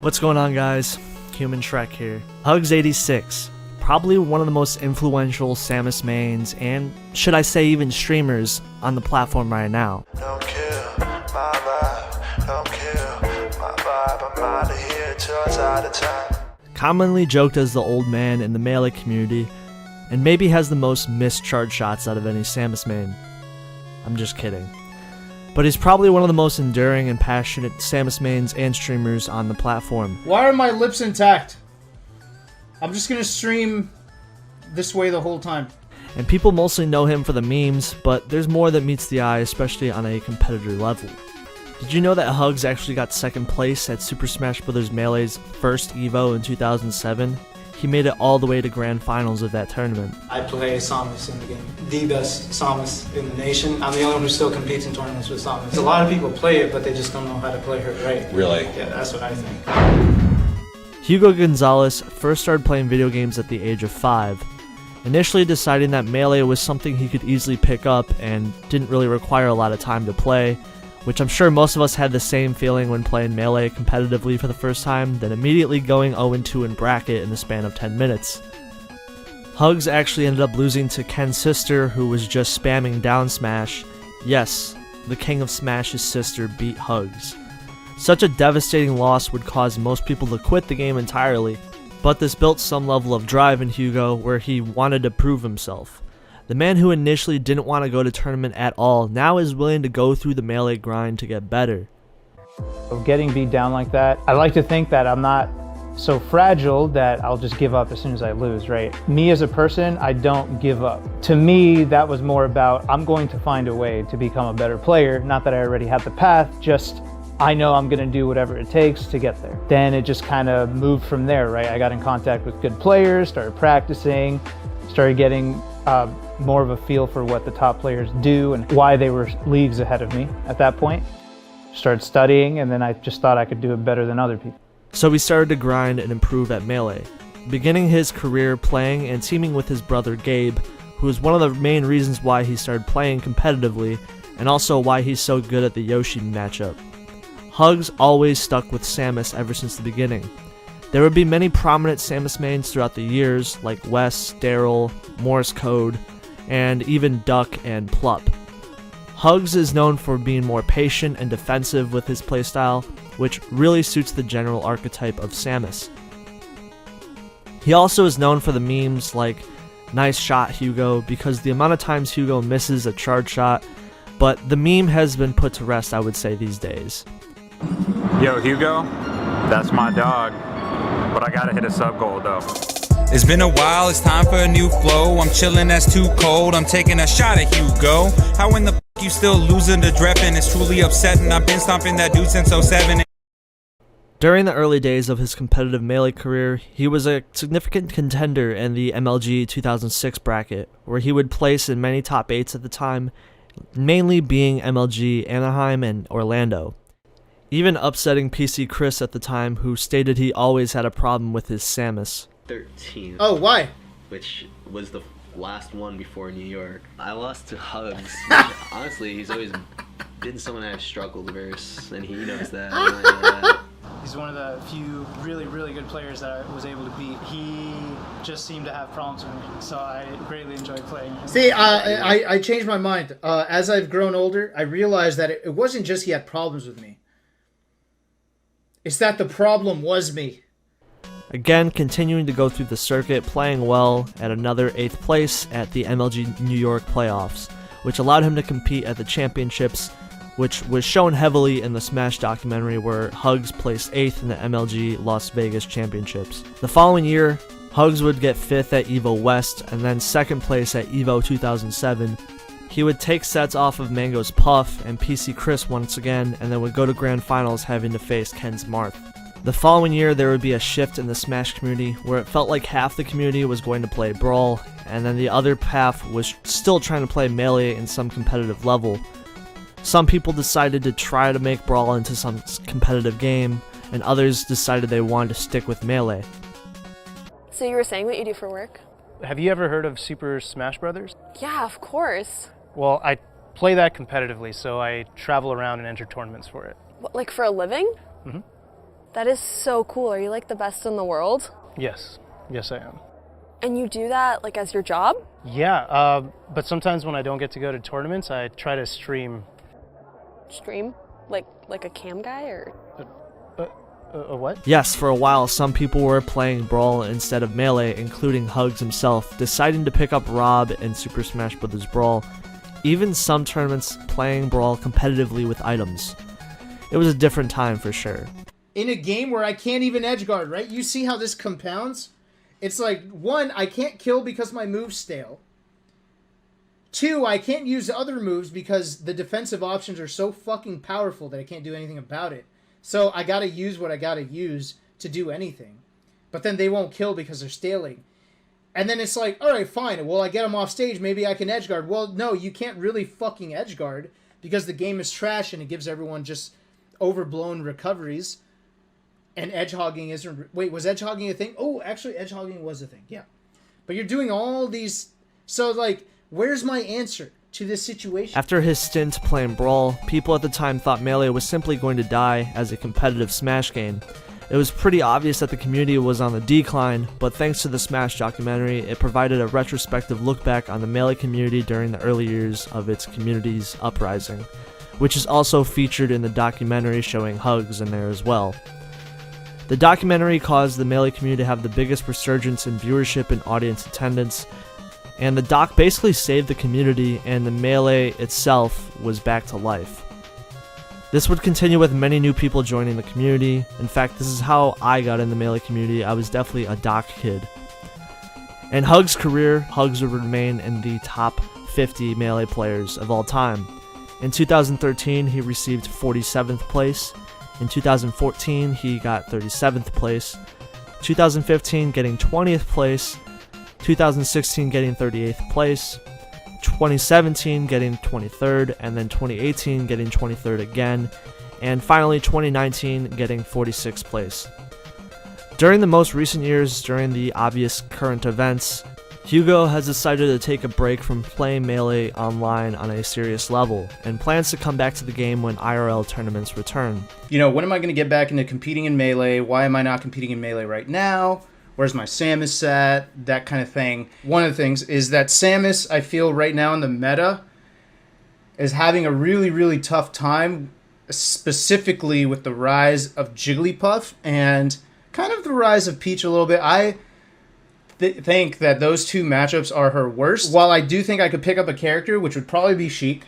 What's going on, guys? Human Shrek here. Hugs86, probably one of the most influential Samus mains, and should I say even streamers, on the platform right now. Don't kill my vibe, don't kill my vibe, I'm out of here till it's out of time. Commonly joked as the old man in the melee community, and maybe has the most missed charge shots out of any Samus main. I'm just kidding. But he's probably one of the most enduring and passionate Samus mains and streamers on the platform. Why are my lips intact? I'm just gonna stream this way the whole time. And people mostly know him for the memes, but there's more that meets the eye, especially on a competitor level. Did you know that Hugs actually got second place at Super Smash Bros. Melee's first EVO in 2007? He made it all the way to grand finals of that tournament. I play Samus in the game. The best Samus in the nation. I'm the only one who still competes in tournaments with Samus. A lot of people play it, but they just don't know how to play her right. Really? Yeah, that's what I think. Hugo Gonzalez first started playing video games at the age of 5, initially deciding that Melee was something he could easily pick up and didn't really require a lot of time to play, which I'm sure most of us had the same feeling when playing Melee competitively for the first time, then immediately going 0-2 in bracket in the span of 10 minutes. Hugs actually ended up losing to Ken's sister, who was just spamming down smash. Yes, the king of Smash's sister beat Hugs. Such a devastating loss would cause most people to quit the game entirely, but this built some level of drive in Hugo where he wanted to prove himself. The man who initially didn't want to go to tournament at all now is willing to go through the Melee grind to get better. Getting beat down like that, I like to think that I'm not so fragile that I'll just give up as soon as I lose, right? Me as a person, I don't give up. To me, that was more about I'm going to find a way to become a better player. Not that I already had the path, just I know I'm going to do whatever it takes to get there. Then it just kind of moved from there, right? I got in contact with good players, started practicing, started getting more of a feel for what the top players do and why they were leagues ahead of me at that point. Started studying, and then I just thought I could do it better than other people. So he started to grind and improve at Melee, beginning his career playing and teaming with his brother Gabe, who is one of the main reasons why he started playing competitively and also why he's so good at the Yoshi matchup. Hugs always stuck with Samus ever since the beginning. There would be many prominent Samus mains throughout the years, like Wes, Daryl, Morse Code, and even Duck and Plup. Hugs is known for being more patient and defensive with his playstyle, which really suits the general archetype of Samus. He also is known for the memes like "Nice shot, Hugo," because the amount of times Hugo misses a charge shot, but the meme has been put to rest, I would say, these days. Yo, Hugo, that's my dog, but I gotta hit a sub goal though. It's been a while, it's time for a new flow. I'm chillin', that's too cold, I'm taking a shot at Hugo. How in the f you still losing to Dreppin'? It's truly upsetting, I've been stomping that dude since 07. During the early days of his competitive Melee career, he was a significant contender in the MLG 2006 bracket, where he would place in many top 8s at the time, mainly being MLG Anaheim and Orlando. Even upsetting PC Chris at the time, who stated he always had a problem with his Samus. 13. Oh, why? Which was the last one before New York. I lost to Hugs. Honestly, he's always been someone I've struggled versus, and he knows that. He's one of the few really good players that I was able to beat. He just seemed to have problems with me, so I greatly enjoyed playing him. See, I changed my mind. As I've grown older, I realized that it wasn't just he had problems with me. It's that the problem was me. Again, continuing to go through the circuit, playing well at another 8th place at the MLG New York playoffs, which allowed him to compete at the championships, which was shown heavily in the Smash documentary where Hugs placed 8th in the MLG Las Vegas championships. The following year, Hugs would get 5th at EVO West and then 2nd place at EVO 2007. He would take sets off of Mango's Puff and PC Chris once again, and then would go to grand finals having to face Ken's Marth. The following year, there would be a shift in the Smash community where it felt like half the community was going to play Brawl, and then the other half was still trying to play Melee in some competitive level. Some people decided to try to make Brawl into some competitive game, and others decided they wanted to stick with Melee. So you were saying what you do for work? Have you ever heard of Super Smash Brothers? Yeah, of course. Well, I play that competitively, so I travel around and enter tournaments for it. What, like for a living? Mm-hmm. That is so cool. Are you like the best in the world? Yes. Yes, I am. And you do that like as your job? Yeah, but sometimes when I don't get to go to tournaments, I try to stream. Stream? Like a cam guy or? A what? Yes, for a while, some people were playing Brawl instead of Melee, including Hugs himself, deciding to pick up Rob in Super Smash Bros. Brawl. Even some tournaments playing Brawl competitively with items. It was a different time for sure. In a game where I can't even edgeguard, right? You see how this compounds? It's like, 1, I can't kill because my move's stale. 2, I can't use other moves because the defensive options are so fucking powerful that I can't do anything about it. So I gotta use what I gotta use to do anything. But then they won't kill because they're staling. And then it's like, alright, fine. Well, I get them off stage. Maybe I can edgeguard. Well, no, you can't really fucking edgeguard because the game is trash and it gives everyone just overblown recoveries. And edgehogging isn't... Wait, was edgehogging a thing? Oh, actually, edgehogging was a thing. Yeah. But you're doing all these... So, like, where's my answer to this situation? After his stint playing Brawl, people at the time thought Melee was simply going to die as a competitive Smash game. It was pretty obvious that the community was on the decline, but thanks to the Smash documentary, it provided a retrospective look back on the Melee community during the early years of its community's uprising, which is also featured in the documentary showing Hugs in there as well. The documentary caused the Melee community to have the biggest resurgence in viewership and audience attendance, and the doc basically saved the community and the Melee itself was back to life. This would continue with many new people joining the community. In fact, this is how I got in the Melee community. I was definitely a doc kid. In Hugs' career, Hugs would remain in the top 50 Melee players of all time. In 2013, he received 47th place. In 2014, he got 37th place. 2015, getting 20th place. 2016, getting 38th place. 2017, getting 23rd. And then 2018, getting 23rd again. And finally, 2019, getting 46th place. During the most recent years, during the obvious current events, Hugo has decided to take a break from playing Melee online on a serious level, and plans to come back to the game when IRL tournaments return. You know, when am I going to get back into competing in Melee? Why am I not competing in Melee right now? Where's my Samus at? That kind of thing. One of the things is that Samus, I feel right now in the meta, is having a really, really tough time, specifically with the rise of Jigglypuff and kind of the rise of Peach a little bit. I think that those two matchups are her worst. While I do think I could pick up a character, which would probably be Sheik,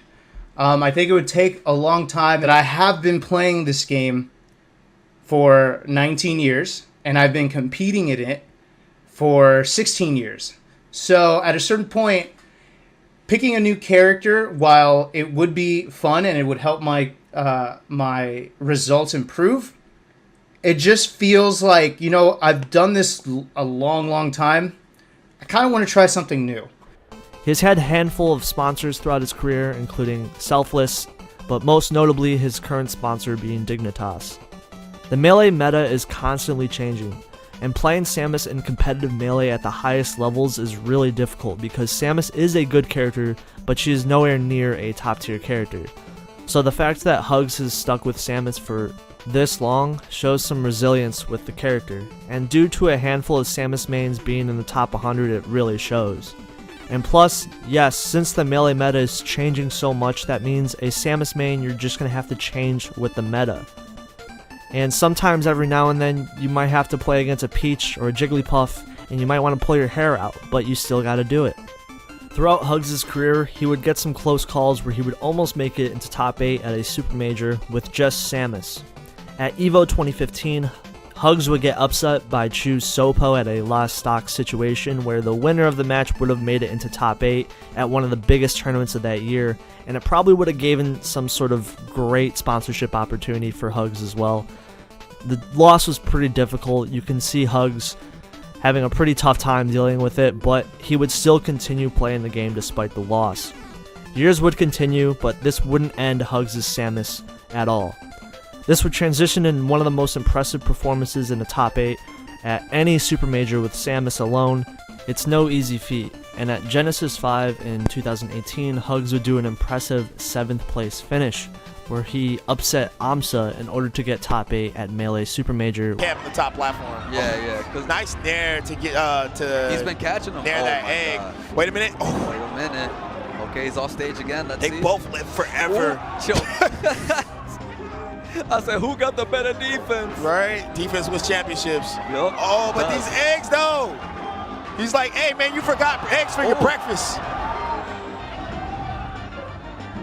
I think it would take a long time. That I have been playing this game for 19 years, and I've been competing in it for 16 years. So at a certain point, picking a new character, while it would be fun and it would help my my results improve, it just feels like, you know, I've done this a long, long time. I kind of want to try something new. He's had a handful of sponsors throughout his career, including Selfless, but most notably his current sponsor being Dignitas. The Melee meta is constantly changing, and playing Samus in competitive Melee at the highest levels is really difficult because Samus is a good character, but she is nowhere near a top tier character. So the fact that Hugs has stuck with Samus for this long shows some resilience with the character, and due to a handful of Samus mains being in the top 100, it really shows. And plus, yes, since the Melee meta is changing so much, that means a Samus main you're just going to have to change with the meta. And sometimes every now and then you might have to play against a Peach or a Jigglypuff and you might want to pull your hair out, but you still gotta do it. Throughout Hugs' career, he would get some close calls where he would almost make it into top 8 at a super major with just Samus. At EVO 2015, Hugs would get upset by Chu's Sopo at a lost stock situation where the winner of the match would have made it into top 8 at one of the biggest tournaments of that year, and it probably would have given some sort of great sponsorship opportunity for Hugs as well. The loss was pretty difficult. You can see Hugs having a pretty tough time dealing with it, but he would still continue playing the game despite the loss. Years would continue, but this wouldn't end Hugs' Samus at all. This would transition in one of the most impressive performances in the top 8 at any super major with Samus alone. It's no easy feat, and at Genesis 5 in 2018, Hugs would do an impressive 7th place finish, where he upset Amsa in order to get top 8 at Melee Super Major. Camp the top platform. Yeah. Cause nice nair to get to. He's been catching them. Nair that egg. God. Wait a minute. Wait a minute. Okay, he's off stage again. Let's see. They both live forever. I said, who got the better defense? Right? Defense wins championships. Yup. Oh, but these eggs though. He's like, hey man, you forgot eggs for your breakfast.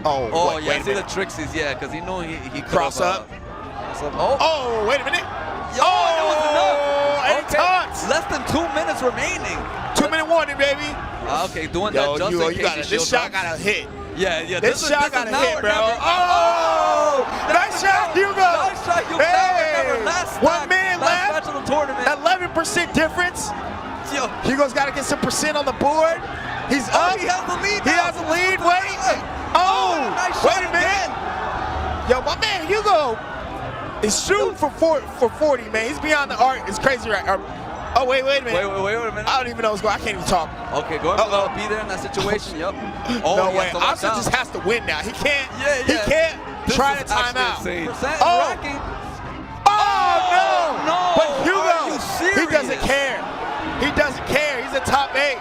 Oh, wait see the Trixies, yeah, because he knew he cross up. Oh, wait a minute. Yo, that was enough. Okay. Taunts. Less than 2 minutes remaining. 2 minute warning, baby. Okay, doing that just in case. This shot got to hit. Yeah. This shot got to hit, bro. Oh, nice shot, Hugo. Nice shot, Hugo. Hey, Last 1 minute left. match of the tournament. 11% difference. Yo. Hugo's got to get some percent on the board. He's up. He has the lead. He has the lead. Wait. Oh, nice wait a minute. Yo, my man Hugo is shooting for 40, man. He's beyond the art. It's crazy, right? Oh, wait a minute. Wait a minute. I don't even know what's going on. I can't even talk. Okay, go ahead. Be there in that situation. Yep. No way. Amsa just has to win now. He can't. He can't try to time out. Racking. Oh, no. But Hugo, he doesn't care. He doesn't care. He's a top 8.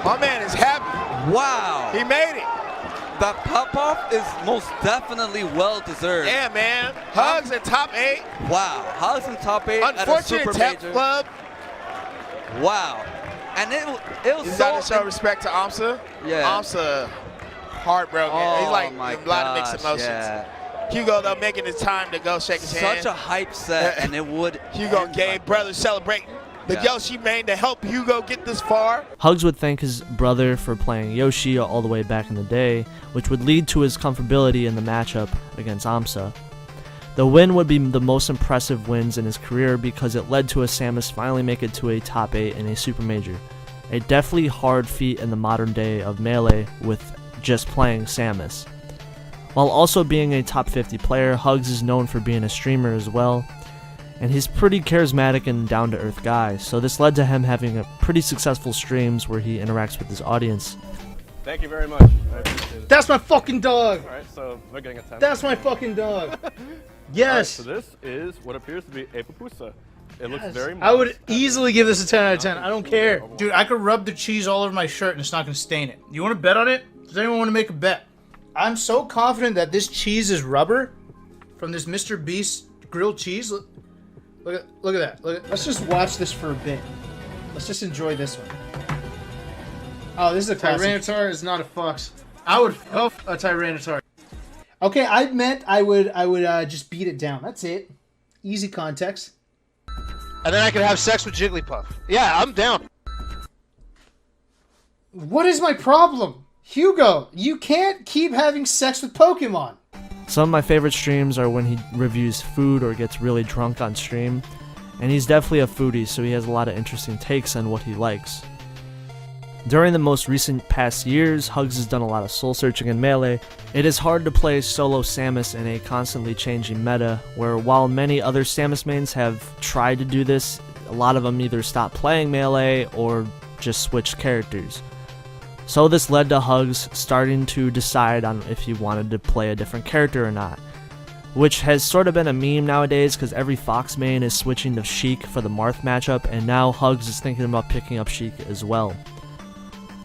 My man is happy. Wow. He made it. That pop-off is most definitely well-deserved. Yeah, man. Hugs at top 8. Wow. Hugs in top 8 at a super major. Club. Wow. And it was He's got to show respect to Amsa. Yeah. Amsa, heartbroken. He's like a lot of mixed emotions. Yeah. Hugo, though, making his time to go shake his hand. Such a hype set, and it would. Hugo gave brothers celebrating. The Yoshi main to help Hugo get this far. Hugs would thank his brother for playing Yoshi all the way back in the day, which would lead to his comfortability in the matchup against Amsa. The win would be the most impressive wins in his career because it led to a Samus finally make it to a top 8 in a super major. A definitely hard feat in the modern day of Melee with just playing Samus. While also being a top 50 player, Hugs is known for being a streamer as well. And he's pretty charismatic and down-to-earth guy, so this led to him having a pretty successful streams where he interacts with his audience. Thank you very much. I appreciate it. That's my fucking dog. All right, so we're getting a 10. That's my fucking dog. Yes. Right, so this is what appears to be a pupusa. It looks very I would easily give this a 10 out of 10. I don't care. Dude, I could rub the cheese all over my shirt and it's not going to stain it. You want to bet on it? Does anyone want to make a bet? I'm so confident that this cheese is rubber from this Mr.Beast grilled cheese. Look at that. Let's just watch this for a bit. Let's just enjoy this one. Oh, this is a Tyranitar is not a fox. I would f a Tyranitar. Okay, I meant I would just beat it down. That's it. Easy context. And then I could have sex with Jigglypuff. Yeah, I'm down. What is my problem? Hugo, you can't keep having sex with Pokemon. Some of my favorite streams are when he reviews food or gets really drunk on stream, and he's definitely a foodie, so he has a lot of interesting takes on what he likes. During the most recent past years, Hugs has done a lot of soul searching in Melee. It is hard to play solo Samus in a constantly changing meta, where while many other Samus mains have tried to do this, a lot of them either stopped playing Melee or just switched characters. So this led to Hugs starting to decide on if he wanted to play a different character or not, which has sort of been a meme nowadays because every Fox main is switching to Sheik for the Marth matchup, and now Hugs is thinking about picking up Sheik as well.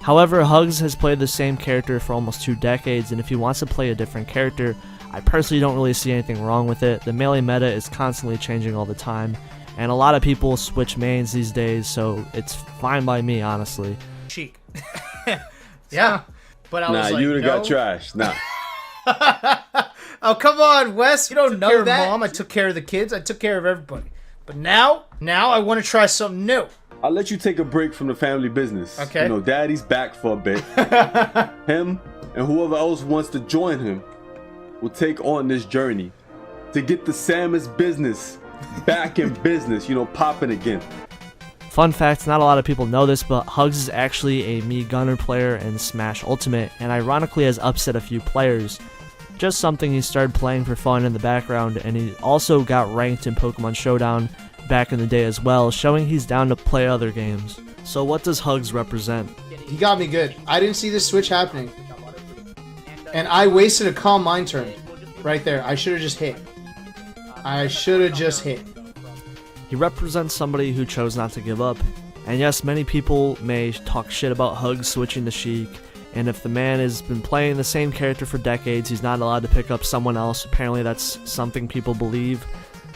However, Hugs has played the same character for almost 2 decades, and if he wants to play a different character, I personally don't really see anything wrong with it. The Melee meta is constantly changing all the time, and a lot of people switch mains these days, so it's fine by me, honestly. Sheik. Yeah, but I was like, you would've no. got trashed. Nah. Oh, come on, Wes. You don't know that. Mom. I took care of the kids. I took care of everybody. But now I want to try something new. I'll let you take a break from the family business. Okay. You know, Daddy's back for a bit. Him and whoever else wants to join him will take on this journey to get the Samus business back in business, you know, popping again. Fun fact, not a lot of people know this, but Hugs is actually a Mii Gunner player in Smash Ultimate, and ironically has upset a few players. Just something he started playing for fun in the background, and he also got ranked in Pokemon Showdown back in the day as well, showing he's down to play other games. So what does Hugs represent? He got me good. I didn't see this switch happening. And I wasted a Calm Mind turn. Right there. I should have just hit. I should have just hit. He represents somebody who chose not to give up. And yes, many people may talk shit about Hugs switching to Sheik, and if the man has been playing the same character for decades, he's not allowed to pick up someone else. Apparently that's something people believe.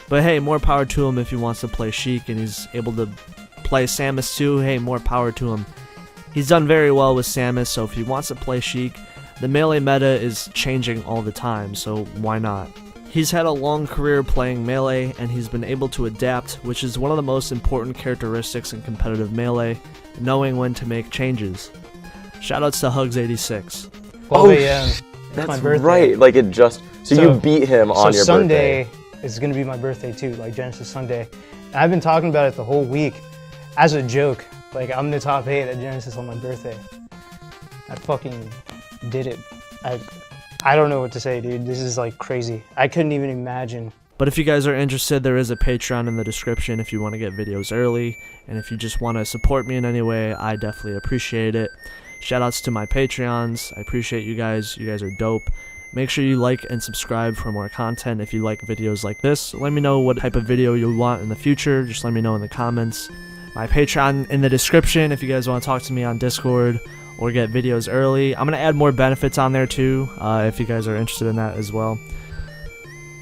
But hey, more power to him if he wants to play Sheik and he's able to play Samus too. Hey, more power to him. He's done very well with Samus, so if he wants to play Sheik, the melee meta is changing all the time, so why not? He's had a long career playing Melee, and he's been able to adapt, which is one of the most important characteristics in competitive Melee, knowing when to make changes. Shoutouts to Hugs86. 12 a.m. That's my birthday. right, like it just, so you beat him on your Sunday birthday. is going to be my birthday too, like Genesis Sunday. And I've been talking about it the whole week as a joke, like I'm the top 8 at Genesis on my birthday. I fucking did it. I don't know what to say, dude. This is like crazy. I couldn't even imagine. But if you guys are interested, there is a Patreon in the description if you want to get videos early. And if you just want to support me in any way, I definitely appreciate it. Shoutouts to my Patreons. I appreciate you guys. You guys are dope. Make sure you like and subscribe for more content if you like videos like this. Let me know what type of video you want in the future. Just let me know in the comments. My Patreon in the description if you guys want to talk to me on Discord or get videos early. I'm going to add more benefits on there too, if you guys are interested in that as well.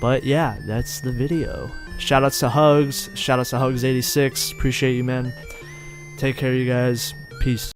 But yeah, that's the video. Shoutouts to Hugs. Shoutouts to Hugs86. Appreciate you, man. Take care, you guys. Peace.